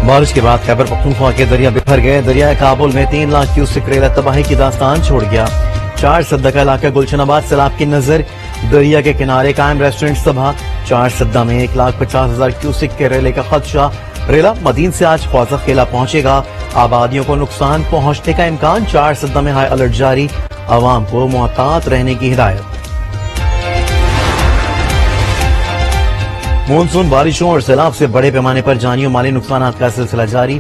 بارش کے بعد خیبر پختونخوا کے دریا بکھر گئے. دریائے کابل میں 3 لاکھ کیوسک ریلا تباہی کی داستان چھوڑ گیا. 4 سدہ کا علاقہ گلشن آباد سیلاب کی نظر. دریا کے کنارے قائم ریسٹورنٹ تباہ. 4 سدہ میں 1,50,000 کیوسک کے ریلے کا خدشہ. ریلا مدین سے آج خوازہ قلعہ پہنچے گا. آبادیوں کو نقصان پہنچنے کا امکان. 4 سدہ میں ہائی الرٹ جاری. عوام کو محتاط رہنے کی ہدایت. مونسون بارشوں اور سیلاب سے بڑے پیمانے پر جانی و مالی نقصانات کا سلسلہ جاری.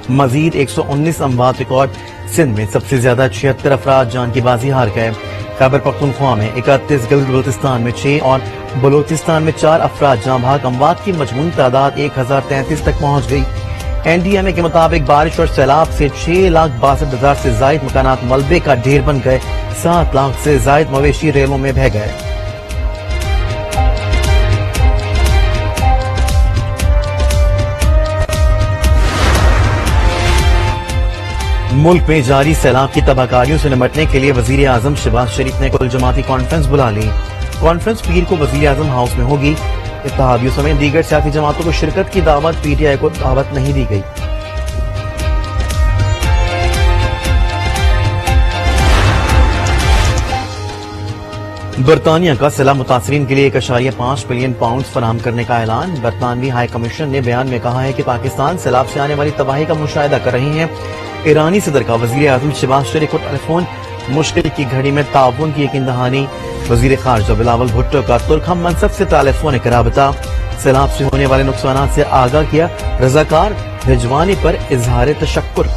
مزید 119 اموات ریکارڈ. سندھ میں سب سے زیادہ 76 افراد جان کی بازی ہار گئے. خیبر پختونخوا میں 31, گلگت بلتستان میں 6 اور بلوچستان میں 4 افراد جاں بحق. اموات کی مجموعی تعداد 1033 تک پہنچ گئی. NDMA کے مطابق بارش اور سیلاب سے 6,62,000 سے زائد مکانات ملبے کا ڈھیر بن گئے. 7 لاکھ سے زائد مویشی ریلوں میں بہہ گئے. ملک میں جاری سیلاب کی تباہ کاریوں سے نمٹنے کے لیے وزیر اعظم شہباز شریف نے کل جماعتی کانفرنس بلا لی. کانفرنس پیر کو وزیر اعظم ہاؤس میں ہوگی. اتحادیوں سمیت دیگر سیاسی جماعتوں کو شرکت کی دعوت. PTI کو دعوت نہیں دی گئی. برطانیہ کا سیلاب متاثرین کے لیے 1.5 بلین پاؤنڈ فراہم کرنے کا اعلان. برطانوی ہائی کمیشن نے بیان میں کہا ہے کہ پاکستان سیلاب سے آنے والی تباہی کا مشاہدہ کر رہی ہے. ایرانی صدر کا وزیر اعظم شہباز شریف کو ٹیلی فون. مشکل کی گھڑی میں تعاون کی یقین دہانی. وزیر خارجہ بلاول بھٹو کا ترک ہم منصب سے ٹیلیفونک رابطہ. سیلاب سے ہونے والے نقصانات سے آگاہ کیا. رضاکار بھجوانے پر اظہار تشکر.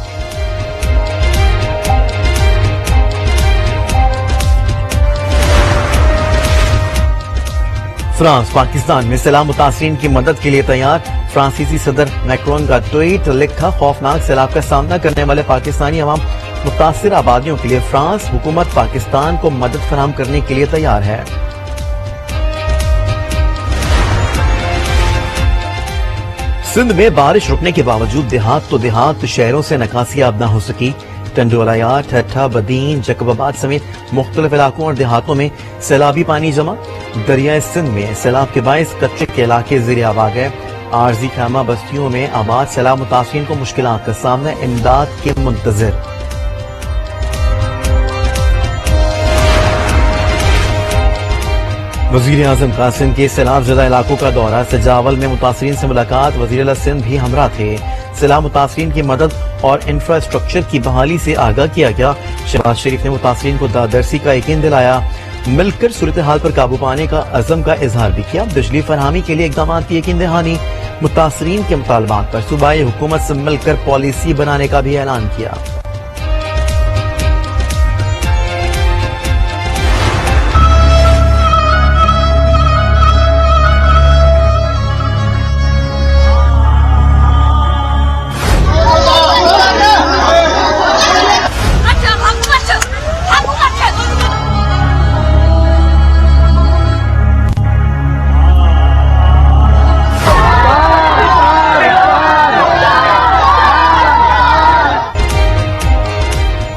فرانس پاکستان میں سیلاب متاثرین کی مدد کے لیے تیار. فرانسیسی صدر میکرون کا ٹویٹ. لکھا خوفناک سیلاب کا سامنا کرنے والے پاکستانی عوام متاثر آبادیوں کے لیے فرانس حکومت پاکستان کو مدد فراہم کرنے کے لیے تیار ہے. سندھ میں بارش رکنے کے باوجود دیہات تو دیہات شہروں سے نکاسی آب نہ ہو سکی. ٹنڈولیا، ٹھٹھا، بدین، جیکب آباد سمیت مختلف علاقوں اور دیہاتوں میں سیلابی پانی جمع. دریائے سندھ میں سیلاب کے باعث کچے کے علاقے زیر آب آ گئے. عارضی خیمہ بستیوں میں آباد سیلاب متاثرین کو مشکلات کا سامنا. امداد کے منتظر. وزیر اعظم کا سندھ کے سیلاب زدہ علاقوں کا دورہ. سجاول میں متاثرین سے ملاقات. وزیر اعلیٰ سندھ بھی ہمراہ تھے. سیلاب متاثرین کی مدد اور انفراسٹرکچر کی بحالی سے آگاہ کیا گیا. شہباز شریف نے متاثرین کو دادرسی کا یقین دلایا. مل کر صورتحال پر قابو پانے کا عزم کا اظہار بھی کیا. بجلی فراہمی کے لیے اقدامات کی یقین دہانی. متاثرین کے مطالبات پر صوبائی حکومت سے مل کر پالیسی بنانے کا بھی اعلان کیا.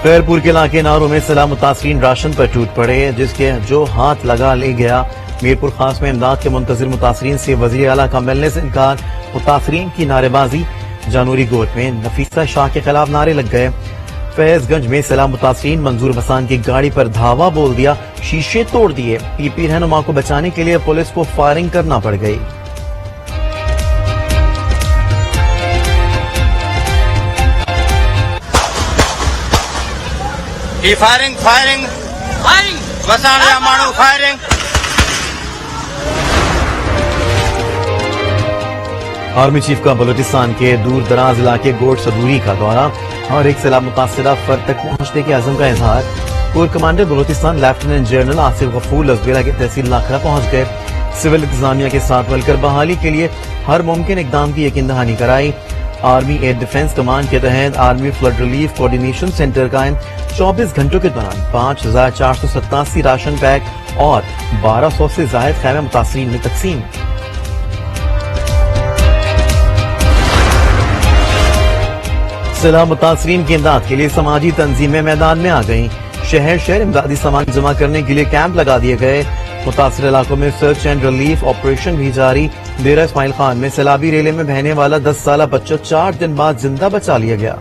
خیرپور کے علاقے ناروں میں سیلاب متاثرین راشن پر ٹوٹ پڑے. جس کے جو ہاتھ لگا لے گیا. میرپور خاص میں امداد کے منتظر متاثرین سے وزیر اعلیٰ کا ملنے سے انکار. متاثرین کی نعرے بازی. جانوری گوٹ میں نفیسہ شاہ کے خلاف نعرے لگ گئے. فیض گنج میں سیلاب متاثرین منظور بسان کی گاڑی پر دھاوا بول دیا. شیشے توڑ دیے. PP رہنما کو بچانے کے لیے پولیس کو فائرنگ کرنا پڑ گئی. فائرنگ وسان جا مانو فائرنگ. آرمی چیف کا بلوچستان کے دور دراز علاقے گوٹ صدوری کا دورہ اور ایک سیلاب متاثرہ فرد تک پہنچنے کے عزم کا اظہار. Corps commander Balochistan lieutenant general Asif غفور لزبیلا کے تحصیل لاکھرا پہنچ گئے. سول انتظامیہ کے ساتھ مل کر بحالی کے لیے ہر ممکن اقدام کی یقین دہانی کرائی. آرمی ایئر ڈیفنس کمانڈ کے تحت army flood relief coordination centre قائم. 24 گھنٹوں کے دوران 5487 راشن پیک اور 1200 سے زائد خیمے متاثرین میں تقسیم. سیلاب متاثرین کی امداد کے لیے سماجی تنظیمیں میدان میں آ گئیں. شہر شہر امدادی سامان جمع کرنے کے لیے کیمپ لگا دیے گئے. متاثرہ علاقوں میں سرچ اینڈ ریلیف آپریشن بھی جاری. ڈیرہ اسماعیل خان میں سیلابی ریلے میں بہنے والا 10 سالہ بچہ 4 دن بعد زندہ بچا لیا گیا.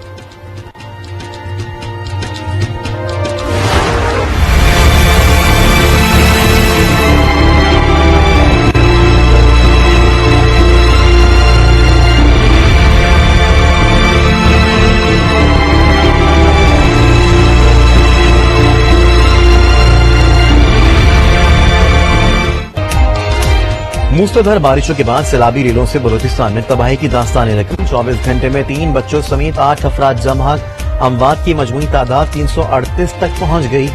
موسلادھار بارشوں کے بعد سیلابی ریلوں سے بلوچستان میں تباہی کی داستانیں لگیں. 24 گھنٹے میں 3 بچوں سمیت 8 افراد جمع. اموات کی مجموعی تعداد 338 تک پہنچ گئی.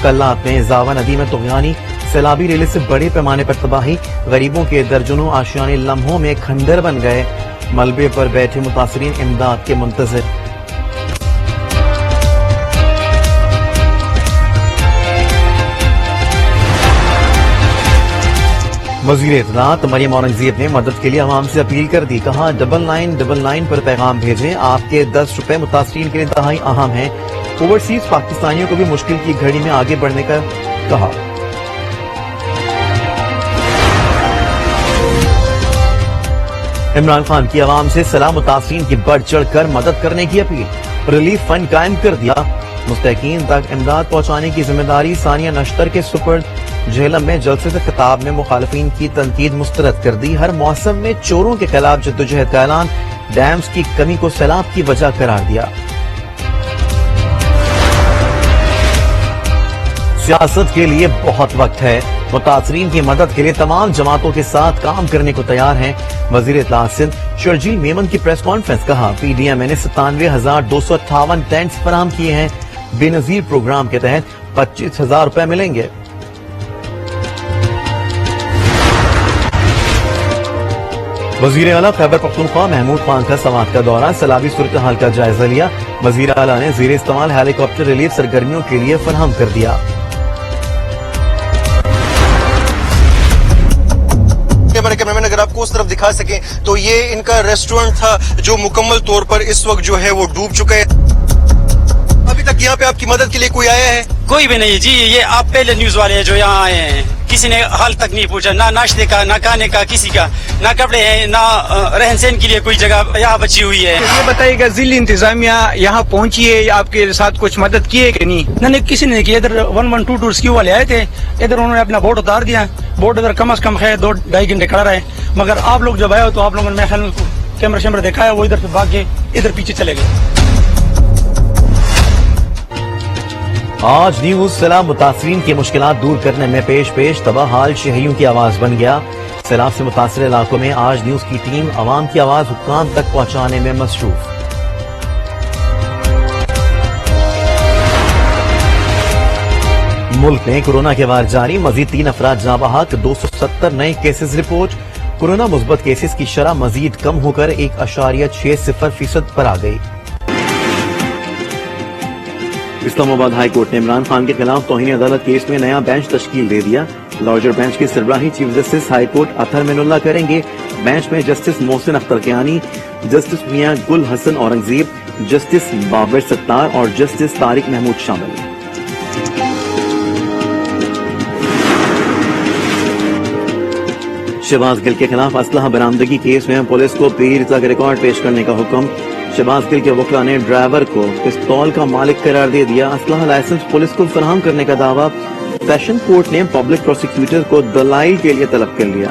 کل رات میں زاوا ندی میں طغیانی سیلابی ریلے سے بڑے پیمانے پر تباہی. غریبوں کے درجنوں آشیانے لمحوں میں کھنڈر بن گئے. ملبے پر بیٹھے متاثرین امداد کے منتظر. وزیر اطلاعات مریم اورنگزیب نے مدد کے لیے عوام سے اپیل کر دی. کہا 9999 پر پیغام بھیجیں. آپ کے 10 روپے متاثرین کے لیے انتہائی اہم ہیں. اوورسیز پاکستانیوں کو بھی مشکل کی گھڑی میں آگے بڑھنے کا کہا. عمران خان کی عوام سے سیلاب متاثرین کی بڑھ چڑھ کر مدد کرنے کی اپیل. ریلیف فنڈ قائم کر دیا. مستحقین تک امداد پہنچانے کی ذمہ داری ثانیہ نشتر کے سپرد. جہلم میں جلسے سے خطاب میں مخالفین کی تنقید مسترد کر دی. ہر موسم میں چوروں کے خلاف جدوجہد کا اعلان. ڈیمز کی کمی کو سیلاب کی وجہ قرار دیا. سیاست کے لیے بہت وقت ہے. متاثرین کی مدد کے لیے تمام جماعتوں کے ساتھ کام کرنے کو تیار ہیں. وزیر اطلاعات سندھ شرجیل میمن کی پریس کانفرنس. کہا پی ڈی ایم اے نے 97,258 ٹینٹس فراہم کیے ہیں. بے نظیر پروگرام کے تحت 25,000 روپے ملیں گے. وزیر اعلیٰ خیبر پختونخوا محمود خان کا سوات کا دورہ. سیلابی صورتحال کا جائزہ لیا. وزیر اعلیٰ نے زیر استعمال ہیلی کاپٹر ریلیف سرگرمیوں کے لیے فراہم کر دیا. کیمرہ مین اگر آپ کو اس طرف دکھا سکیں تو یہ ان کا ریسٹورنٹ تھا جو مکمل طور پر اس وقت جو ہے وہ ڈوب چکا ہے. ابھی تک یہاں پہ آپ کی مدد کے لیے کوئی آیا ہے؟ کوئی بھی نہیں جی. یہ آپ پہلے نیوز والے ہیں جو یہاں آئے ہیں. کسی نے حال تک نہیں پوچھا. نہ ناشتے کا، نہ کھانے کا کسی کا، نہ کپڑے ہیں، نہ رہن سہن کے لیے کوئی جگہ یہاں بچی ہوئی ہے. یہ بتائیے گا ضلعی انتظامیہ یہاں پہنچی ہے، آپ کے ساتھ کچھ مدد کی ہے کہ نہیں؟ نہیں کسی نے کیا. ادھر 112 ریسکیو والے آئے تھے. ادھر انہوں نے اپنا بوٹ اتار دیا. بوٹ ادھر کم از کم ہے 2-2.5 گھنٹے کھڑا رہے. مگر آپ لوگ جب آئے ہو تو آپ لوگوں نے خیال کیمرہ شیمرہ دکھایا. وہ ادھر سے بھاگ کے ادھر پیچھے چلے گئے. آج نیوز سیلاب متاثرین کی مشکلات دور کرنے میں پیش تباہ حال شہریوں کی آواز بن گیا. سیلاب سے متاثرہ علاقوں میں آج نیوز کی ٹیم عوام کی آواز حکام تک پہنچانے میں مصروف. ملک میں کورونا کے وار جاری. مزید 3 افراد جاں بحق. 270 نئے کیسز رپورٹ. کورونا مثبت کیسز کی شرح مزید کم ہو کر 1.60% پر آ گئی. اسلام آباد ہائی کورٹ نے عمران خان کے خلاف توہین عدالت کیس میں نیا بینچ تشکیل دے دیا. لارجر بینچ کی سربراہی چیف جسٹس ہائی کورٹ اطہر مین اللہ کریں گے. بینچ میں جسٹس محسن اختر کیانی، جسٹس میاں گل حسن اورنگزیب، جسٹس بابر ستار اور جسٹس طارق محمود شامل. شہباز گل کے خلاف اسلحہ برآمدگی کیس میں پولیس کو پیر تک ریکارڈ پیش کرنے کا حکم. شہباز گل کے وکلاء نے ڈرائیور کو پستول کا مالک قرار دے دیا. اسلحہ لائسنس پولیس کو فراہم کرنے کا دعویٰ. سیشن کورٹ نے پبلک پروسیکیوٹر کو دلائل کے لیے طلب کر لیا.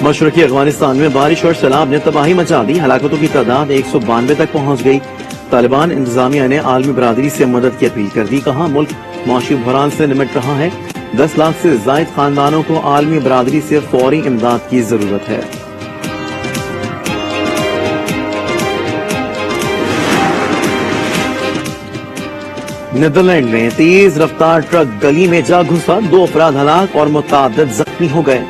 مشرقی افغانستان میں بارش اور سیلاب نے تباہی مچا دی. ہلاکتوں کی تعداد 192 تک پہنچ گئی. طالبان انتظامیہ نے عالمی برادری سے مدد کی اپیل کر دی. کہا ملک معاشی بحران سے نمٹ رہا ہے. 10 لاکھ سے زائد خاندانوں کو عالمی برادری سے فوری امداد کی ضرورت ہے. نیدرلینڈ میں تیز رفتار ٹرک گلی میں جا گھسا. 2 افراد ہلاک اور متعدد زخمی ہو گئے.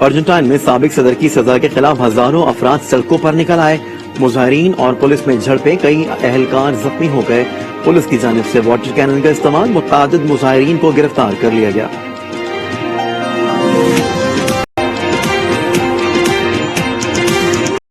ارجنٹائن میں سابق صدر کی سزا کے خلاف ہزاروں افراد سڑکوں پر نکل آئے. مظاہرین اور پولیس میں جھڑپیں. کئی اہلکار زخمی ہو گئے. پولیس کی جانب سے واٹر کینن کا استعمال. متعدد مظاہرین کو گرفتار کر لیا گیا.